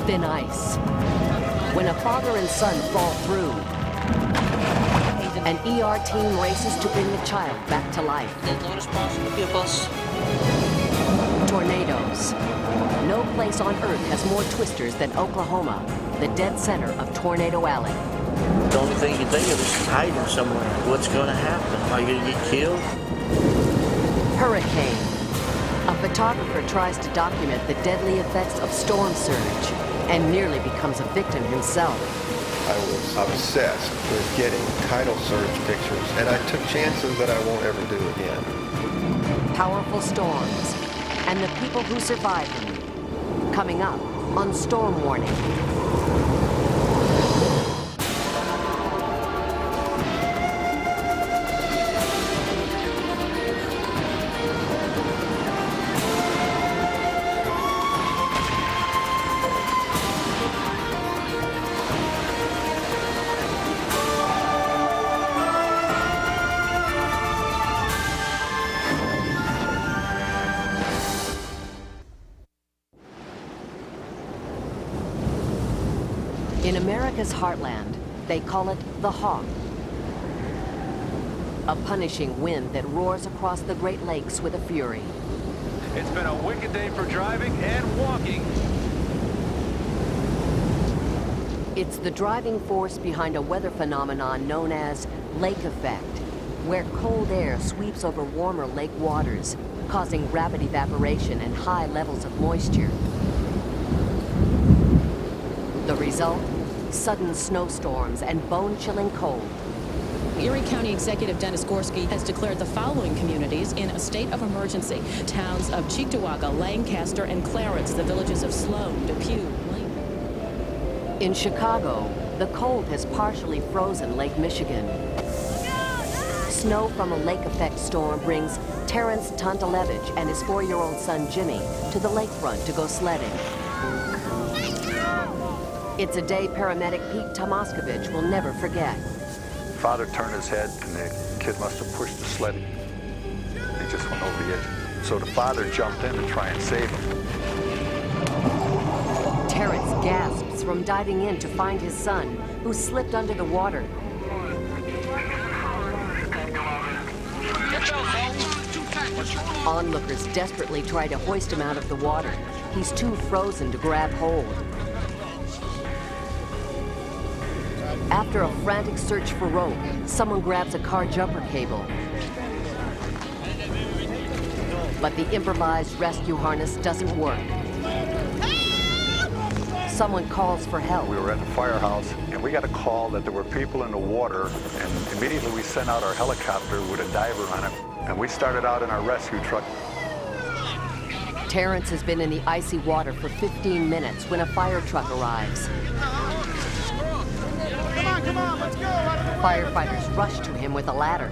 Thin ice. When a father and son fall through, an ER team races to bring the child back to life. Tornadoes. No place on Earth has more twisters than Oklahoma, the dead center of Tornado Alley. The only thing you think of is hiding somewhere. What's going to happen? Am I going to get killed? Hurricane. A photographer tries to document the deadly effects of storm surge and nearly becomes a victim himself. I was obsessed with getting tidal surge pictures, and I took chances that I won't ever do again. Powerful storms and the people who survive them. Coming up on Storm Warning. In America's heartland, they call it the Hawk. A punishing wind that roars across the Great Lakes with a fury. It's been a wicked day for driving and walking. It's the driving force behind a weather phenomenon known as lake effect, where cold air sweeps over warmer lake waters, causing rapid evaporation and high levels of moisture. The result? Sudden snowstorms and bone-chilling cold. Erie County Executive Dennis Gorski has declared the following communities in a state of emergency. Towns of Cheektowaga, Lancaster, and Clarence, the villages of Sloan, Depew, Lane. In Chicago, the cold has partially frozen Lake Michigan. Snow from a lake effect storm brings Terrence Tantalevich and his 4-year-old son Jimmy to the lakefront to go sledding. It's a day paramedic Pete Tomaskovich will never forget. Father turned his head and the kid must have pushed the sled. He just went over the edge. So the father jumped in to try and save him. Terrence gasps from diving in to find his son, who slipped under the water. Onlookers desperately try to hoist him out of the water. He's too frozen to grab hold. After a frantic search for rope, someone grabs a car jumper cable. But the improvised rescue harness doesn't work. Someone calls for help. We were at the firehouse, and we got a call that there were people in the water, and immediately we sent out our helicopter with a diver on it, and we started out in our rescue truck. Terrence has been in the icy water for 15 minutes when a fire truck arrives. Come on, let's go! Out of the way. Firefighters rush to him with a ladder.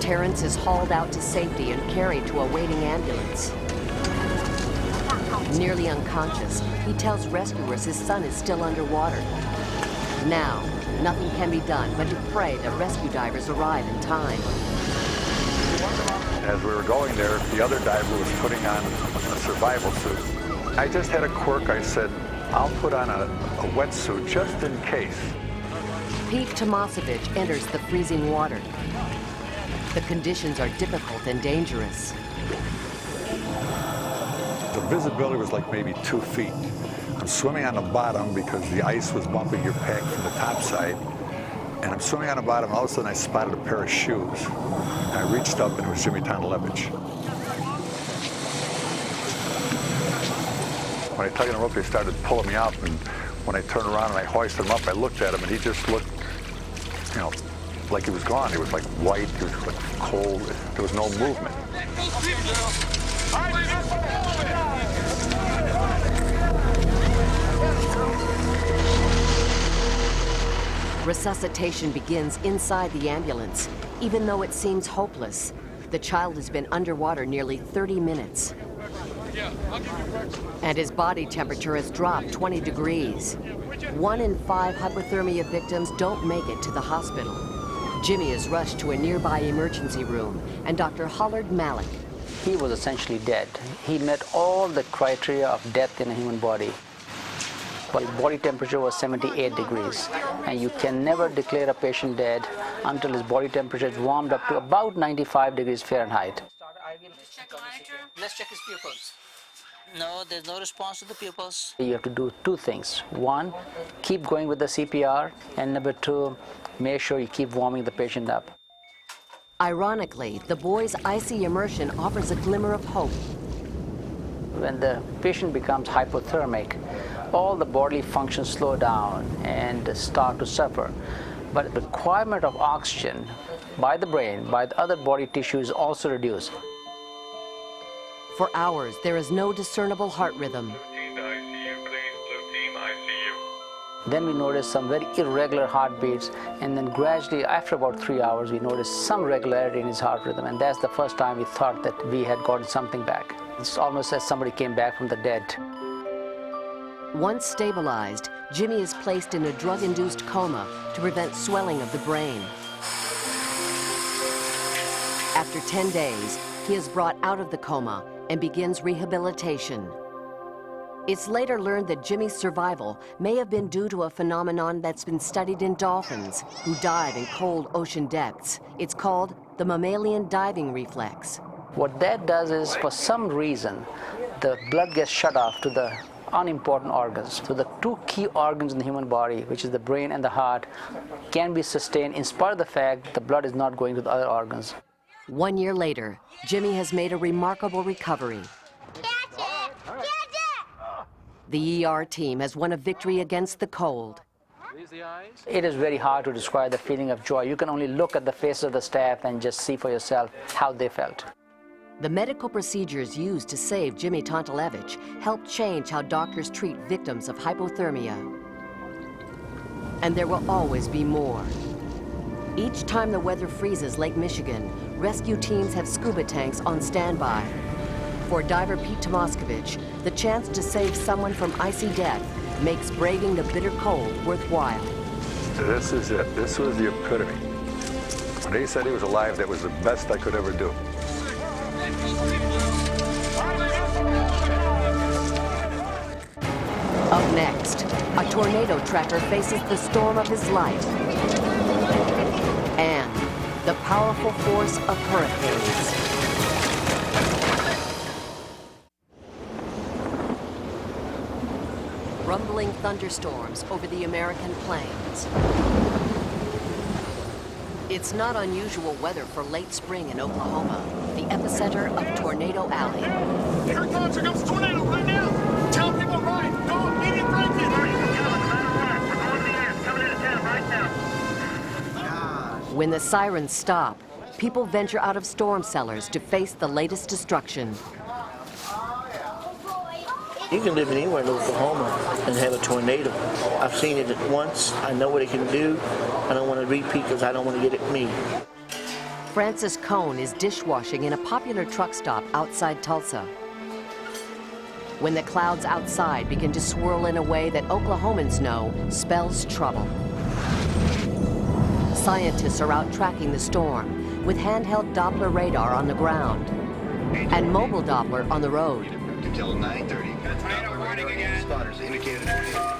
Terrence is hauled out to safety and carried to a waiting ambulance. Nearly unconscious, he tells rescuers his son is still underwater. Now, nothing can be done but to pray that rescue divers arrive in time. As we were going there, the other diver was putting on a survival suit. I just had a quirk. I said, I'll put on a wetsuit just in case. Pete Tomaskovich enters the freezing water. The conditions are difficult and dangerous. The visibility was like maybe 2 feet. I'm swimming on the bottom because the ice was bumping your pack from the top side. And I'm swimming on the bottom, and all of a sudden I spotted a pair of shoes. And I reached up, and it was Jimmy Tantalevich. When I tugged on the rope, they started pulling me up, and when I turned around and I hoisted him up, I looked at him, and he just looked, you know, like he was gone. He was like white, he was like cold, there was no movement. Resuscitation begins inside the ambulance. Even though it seems hopeless, the child has been underwater nearly 30 minutes. And his body temperature has dropped 20 degrees. 1 in 5 hypothermia victims don't make it to the hospital. Jimmy is rushed to a nearby emergency room, and Dr. Hollard Malik. He was essentially dead. He met all the criteria of death in a human body. But his body temperature was 78 degrees, and you can never declare a patient dead until his body temperature is warmed up to about 95 degrees Fahrenheit. Let's check his pupils. No, there's no response to the pupils. You have to do two things. One, keep going with the CPR, and number two, make sure you keep warming the patient up. Ironically, the boy's icy immersion offers a glimmer of hope. When the patient becomes hypothermic, all the bodily functions slow down and start to suffer. But the requirement of oxygen by the brain, by the other body tissue is also reduced. For hours, there is no discernible heart rhythm. Then we noticed some very irregular heartbeats, and then gradually, after about 3 hours, we noticed some regularity in his heart rhythm, and that's the first time we thought that we had gotten something back. It's almost as somebody came back from the dead. Once stabilized, Jimmy is placed in a drug-induced coma to prevent swelling of the brain. After 10 days, he is brought out of the coma and begins rehabilitation. It's later learned that Jimmy's survival may have been due to a phenomenon that's been studied in dolphins who dive in cold ocean depths. It's called the mammalian diving reflex. What that does is, for some reason, the blood gets shut off to the unimportant organs. So the two key organs in the human body, which is the brain and the heart, can be sustained in spite of the fact that the blood is not going to the other organs. 1 year later, Jimmy has made a remarkable recovery. The ER team has won a victory against the cold. It is very hard to describe the feeling of joy. You can only look at the faces of the staff and just see for yourself how they felt. The medical procedures used to save Jimmy Tontilevich helped change how doctors treat victims of hypothermia. And there will always be more. Each time the weather freezes Lake Michigan, rescue teams have scuba tanks on standby. For diver Pete Tomoskovich, the chance to save someone from icy death makes braving the bitter cold worthwhile. This is it. This was the epitome. When they said he was alive, that was the best I could ever do. Up next, a tornado tracker faces the storm of his life and the powerful force of hurricanes. Rumbling thunderstorms over the American plains. It's not unusual weather for late spring in Oklahoma, the epicenter of Tornado Alley. Here it comes a tornado right now. Tell people right, go immediate break-in. Coming into town right now. When the sirens stop, people venture out of storm cellars to face the latest destruction. You can live anywhere in Oklahoma and have a tornado. I've seen it once. I know what it can do. I don't want to repeat because I don't want to get it me. Francis Cohn is dishwashing in a popular truck stop outside Tulsa. When the clouds outside begin to swirl in a way that Oklahomans know spells trouble. Scientists are out tracking the storm with handheld Doppler radar on the ground and mobile Doppler on the road. Until 9:30. Tornado warning again. Spotters indicated tornado.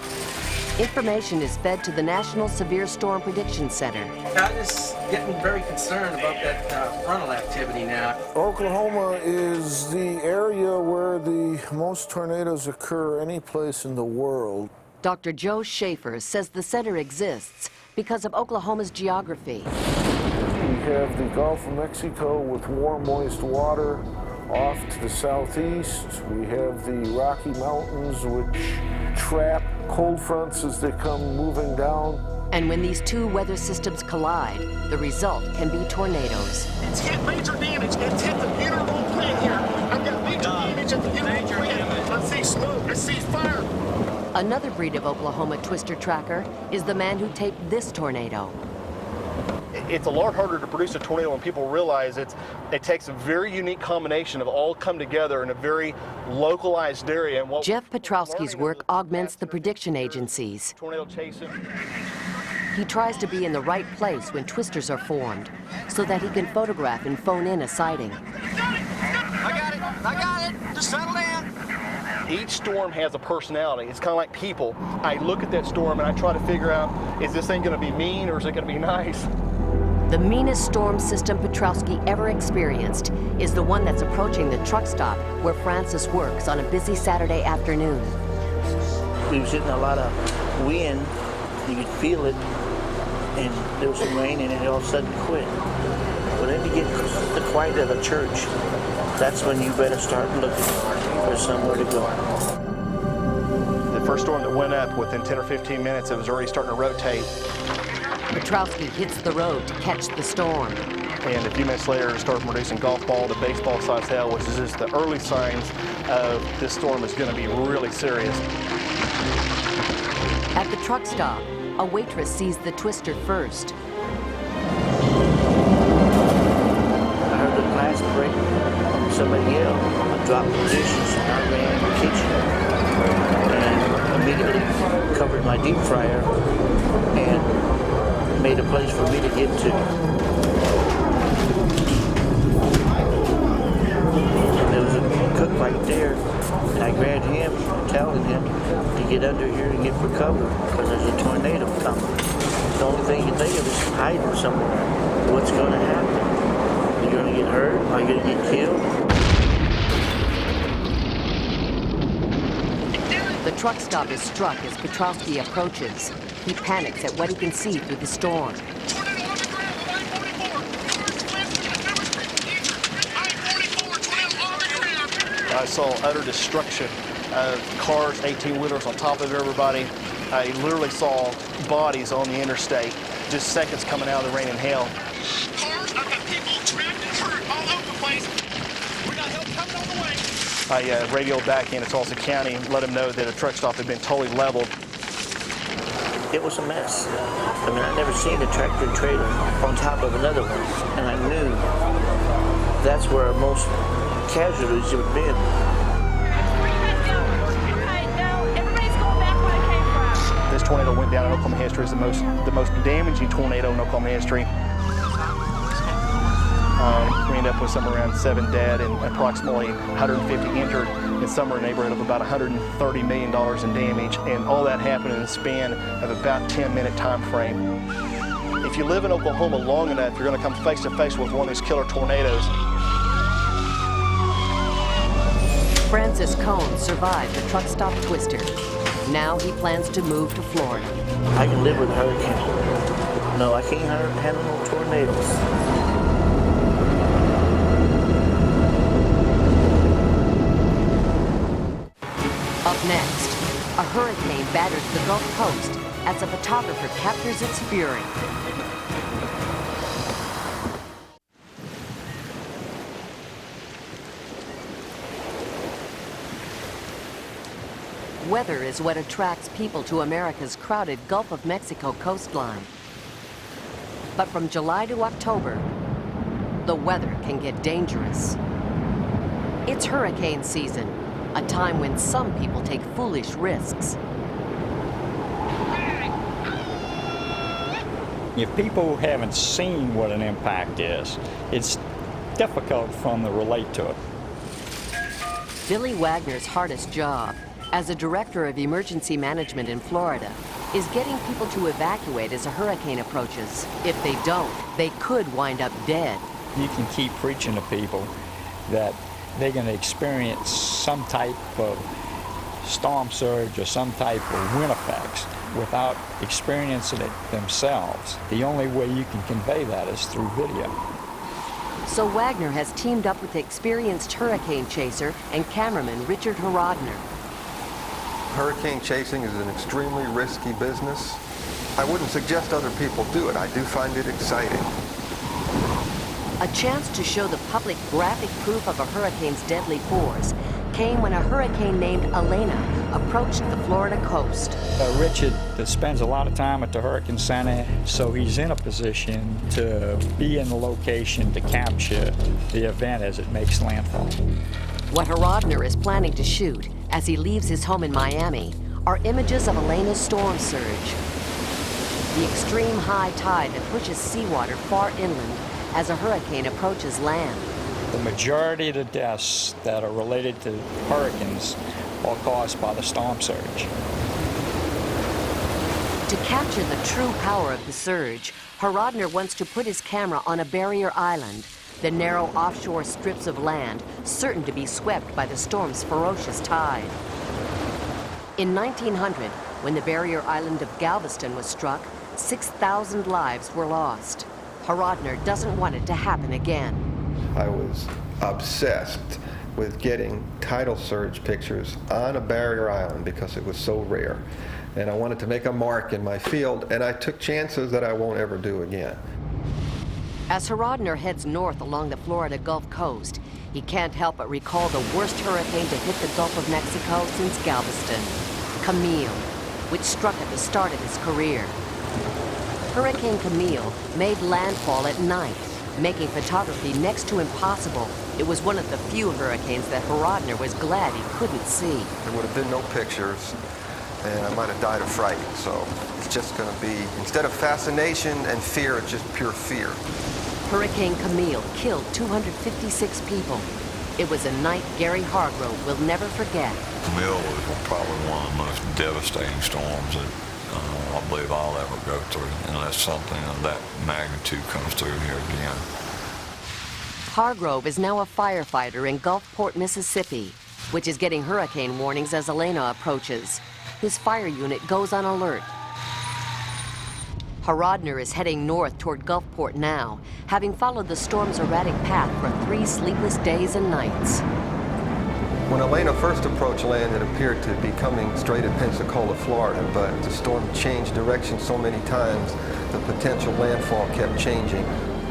Information is fed to the National Severe Storm Prediction Center. I'm just getting very concerned about that frontal activity now. Oklahoma is the area where the most tornadoes occur any place in the world. Dr. Joe Schaefer says the center exists because of Oklahoma's geography. We have the Gulf of Mexico with warm, moist water. Off to the southeast, we have the Rocky Mountains, which trap cold fronts as they come moving down. And when these two weather systems collide, the result can be tornadoes. It's hit major damage. It's hit the inner wall plant here. I've got major damage at the inner wall plant. I see smoke. I see fire. Another breed of Oklahoma twister tracker is the man who taped this tornado. It's a lot harder to produce a tornado when people realize it takes a very unique combination of all come together in a very localized area. And Jeff Petrowski's work augments the prediction agencies. Tornado chasing. He tries to be in the right place when twisters are formed so that he can photograph and phone in a sighting. I got it. Just settle down. Each storm has a personality. It's kind of like people. I look at that storm and I try to figure out, is this thing going to be mean or is it going to be nice? The meanest storm system Petrowski ever experienced is the one that's approaching the truck stop where Francis works on a busy Saturday afternoon. We was hitting a lot of wind. You could feel it, and there was some rain, and it all of a sudden quit. Well, then you get the quiet of a church. That's when you better start looking for somewhere to go. The first storm that went up, within 10 or 15 minutes, it was already starting to rotate. Petrowski hits the road to catch the storm. And a few minutes later, it started producing golf ball to baseball size hail, which is just the early signs of this storm is going to be really serious. At the truck stop, a waitress sees the twister first. I heard the glass break and somebody yelled. I dropped the dishes and I ran in the kitchen and immediately covered my deep fryer and made a place for me to get to. There was a cook right there, and I grabbed him, telling him to get under here and get for cover because there's a tornado coming. The only thing you think of is hiding somewhere. What's going to happen? You're going to get hurt? Are you going to get killed? The truck stop is struck as Petrowski approaches. He panics at what he can see through the storm. I saw utter destruction of cars, 18-wheelers on top of everybody. I literally saw bodies on the interstate, just seconds coming out of the rain and hail. Cars, I've got people trapped and hurt all over the place. We got help coming on the way. I radioed back into Tulsa County and let them know that a truck stop had been totally leveled. It was a mess. I mean, I'd never seen a tractor and trailer on top of another one, and I knew that's where most casualties would be. This tornado went down in Oklahoma history as the most damaging tornado in Oklahoma history. We ended up with somewhere around 7 dead and approximately 150 injured, and somewhere in the neighborhood of about $130 million in damage, and all that happened in the span of about 10-minute time frame. If you live in Oklahoma long enough, you're going to come face to face with one of these killer tornadoes. Francis Cohn survived the truck stop twister. Now he plans to move to Florida. I can live with a hurricane. No, I can't handle no tornadoes. Up next, a hurricane batters the Gulf Coast as a photographer captures its fury. Weather is what attracts people to America's crowded Gulf of Mexico coastline. But from July to October, the weather can get dangerous. It's hurricane season, a time when some people take foolish risks. If people haven't seen what an impact is, it's difficult for them to relate to it. Billy Wagner's hardest job as a director of emergency management in Florida is getting people to evacuate as a hurricane approaches. If they don't, they could wind up dead. You can keep preaching to people that they're going to experience some type of storm surge or some type of wind effects without experiencing it themselves. The only way you can convey that is through video. So Wagner has teamed up with experienced hurricane chaser and cameraman Richard Horodner. Hurricane chasing is an extremely risky business. I wouldn't suggest other people do it. I do find it exciting. A chance to show the public graphic proof of a hurricane's deadly force came when a hurricane named Elena approached the Florida coast. Richard spends a lot of time at the Hurricane Center, so he's in a position to be in the location to capture the event as it makes landfall. What Hrodner is planning to shoot as he leaves his home in Miami are images of Elena's storm surge. The extreme high tide that pushes seawater far inland as a hurricane approaches land. The majority of the deaths that are related to hurricanes are caused by the storm surge. To capture the true power of the surge, Hrodner wants to put his camera on a barrier island, the narrow offshore strips of land certain to be swept by the storm's ferocious tide. In 1900, when the barrier island of Galveston was struck, 6,000 lives were lost. Hrodner doesn't want it to happen again. I was obsessed with getting tidal surge pictures on a barrier island because it was so rare. And I wanted to make a mark in my field, and I took chances that I won't ever do again. As Hrodner heads north along the Florida Gulf Coast, he can't help but recall the worst hurricane to hit the Gulf of Mexico since Galveston, Camille, which struck at the start of his career. Hurricane Camille made landfall at night, making photography next to impossible. It was one of the few hurricanes that Hrodner was glad he couldn't see. There would have been no pictures, and I might have died of fright. So it's just going to be, instead of fascination and fear, it's just pure fear. Hurricane Camille killed 256 people. It was a night Gary Hargrove will never forget. Camille was probably one of the most devastating storms that I believe I'll ever go through, unless something of that magnitude comes through here again. Hargrove is now a firefighter in Gulfport, Mississippi, which is getting hurricane warnings as Elena approaches. His fire unit goes on alert. Hrodner is heading north toward Gulfport now, having followed the storm's erratic path for 3 sleepless days and nights. When Elena first approached land, it appeared to be coming straight at Pensacola, Florida, but the storm changed direction so many times, the potential landfall kept changing.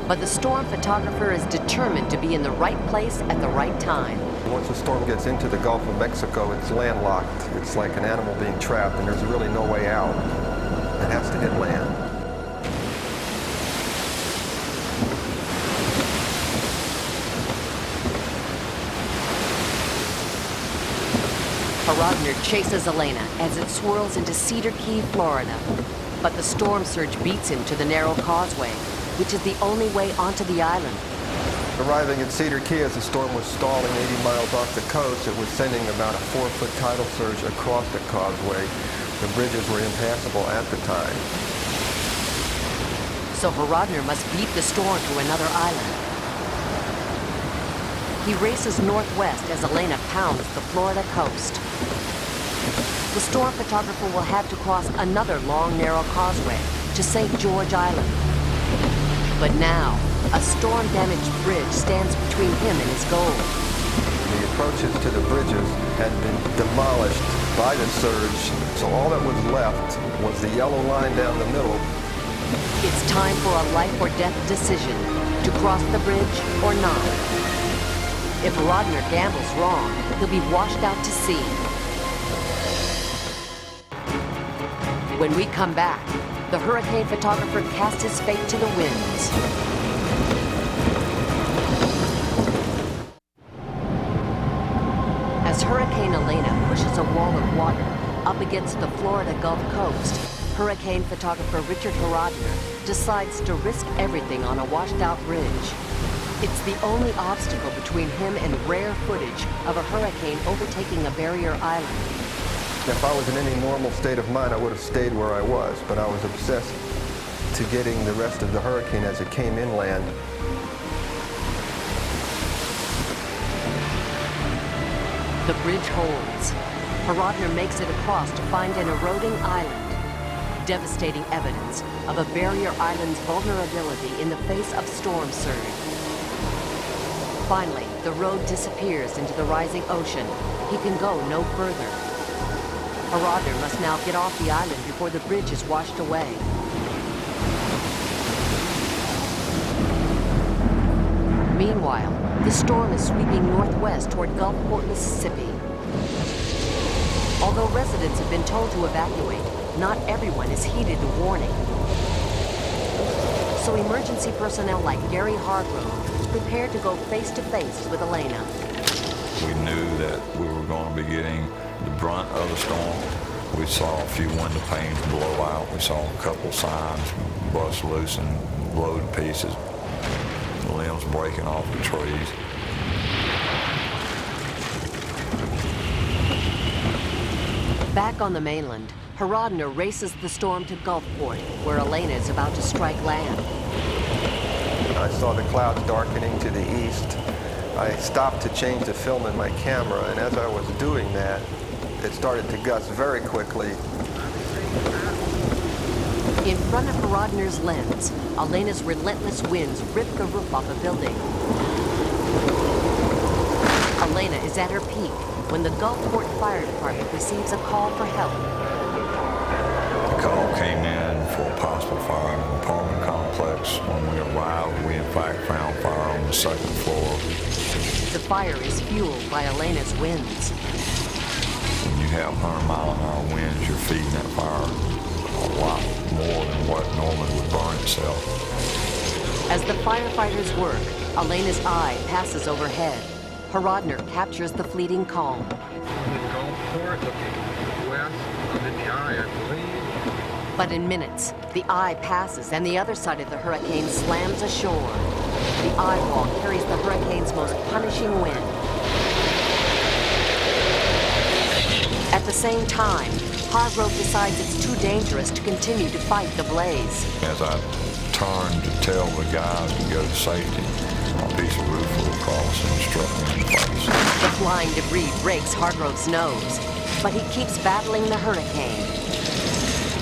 But the storm photographer is determined to be in the right place at the right time. Once the storm gets into the Gulf of Mexico, it's landlocked. It's like an animal being trapped, and there's really no way out. It has to hit land. Hrodner chases Elena as it swirls into Cedar Key, Florida. But the storm surge beats him to the narrow causeway, which is the only way onto the island. Arriving at Cedar Key as the storm was stalling 80 miles off the coast, it was sending about a 4-foot tidal surge across the causeway. The bridges were impassable at the time. So Hrodner must beat the storm to another island. He races northwest as Elena pounds the Florida coast. The storm photographer will have to cross another long, narrow causeway to St. George Island. But now, a storm-damaged bridge stands between him and his goal. The approaches to the bridges had been demolished by the surge, so all that was left was the yellow line down the middle. It's time for a life or death decision, to cross the bridge or not. If Hrodner gambles wrong, he'll be washed out to sea. When we come back, the hurricane photographer casts his fate to the winds. As Hurricane Elena pushes a wall of water up against the Florida Gulf Coast, hurricane photographer Richard Hrodner decides to risk everything on a washed-out bridge. It's the only obstacle between him and rare footage of a hurricane overtaking a barrier island. If I was in any normal state of mind, I would have stayed where I was, but I was obsessed to getting the rest of the hurricane as it came inland. The bridge holds. Hrodner makes it across to find an eroding island. Devastating evidence of a barrier island's vulnerability in the face of storm surge. Finally, the road disappears into the rising ocean. He can go no further. Hrodner must now get off the island before the bridge is washed away. Meanwhile, the storm is sweeping northwest toward Gulfport, Mississippi. Although residents have been told to evacuate, not everyone is heeded the warning. So emergency personnel like Gary Hargrove prepared to go face to face with Elena. We knew that we were going to be getting the brunt of the storm. We saw a few window panes blow out. We saw a couple signs bust loose and blow to pieces. The limbs breaking off the trees. Back on the mainland, Hrodner races the storm to Gulfport, where Elena is about to strike land. I saw the clouds darkening to the east. I stopped to change the film in my camera, and as I was doing that, it started to gust very quickly. In front of Hrodner's lens, Elena's relentless winds rip the roof off a building. Elena is at her peak when the Gulfport Fire Department receives a call for help. The call came in for a possible fire in an apartment complex. When we arrived, we in fact found fire on the second floor. The fire is fueled by Elena's winds. When you have 100-mile-an-hour winds, you're feeding that fire a lot more than what normally would burn itself. As the firefighters work, Elena's eye passes overhead. Hrodner captures the fleeting calm. Gulfport, looking west, I'm in the eye, I believe. But in minutes, the eye passes and the other side of the hurricane slams ashore. The eye wall carries the hurricane's most punishing wind. At the same time, Hargrove decides it's too dangerous to continue to fight the blaze. As I turned to tell the guys to go to safety, a piece of roof flew across and struck me in the face. The flying debris breaks Hargrove's nose, but he keeps battling the hurricane.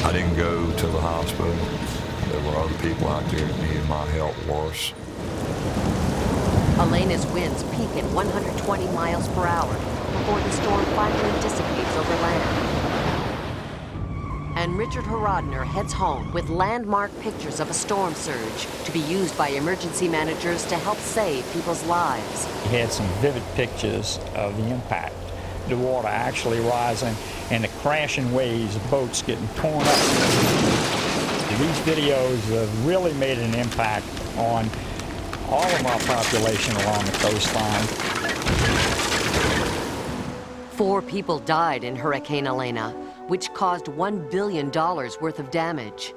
I didn't go to the hospital. There were other people out there that needed my help worse. Elena's winds peak at 120 miles per hour before the storm finally dissipates over land. And Richard Hrodner heads home with landmark pictures of a storm surge to be used by emergency managers to help save people's lives. He had some vivid pictures of the impact, the water actually rising and the crashing waves of boats getting torn up. These videos have really made an impact on all of our population along the coastline. 4 people died in Hurricane Elena, which caused $1 billion worth of damage.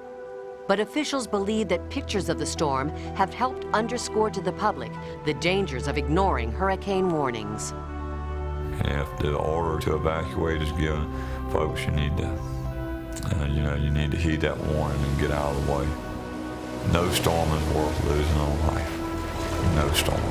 But officials believe that pictures of the storm have helped underscore to the public the dangers of ignoring hurricane warnings. And if the order to evacuate is given, folks, you need to, you need to heed that warning and get out of the way. No storm is worth losing on life. No storm.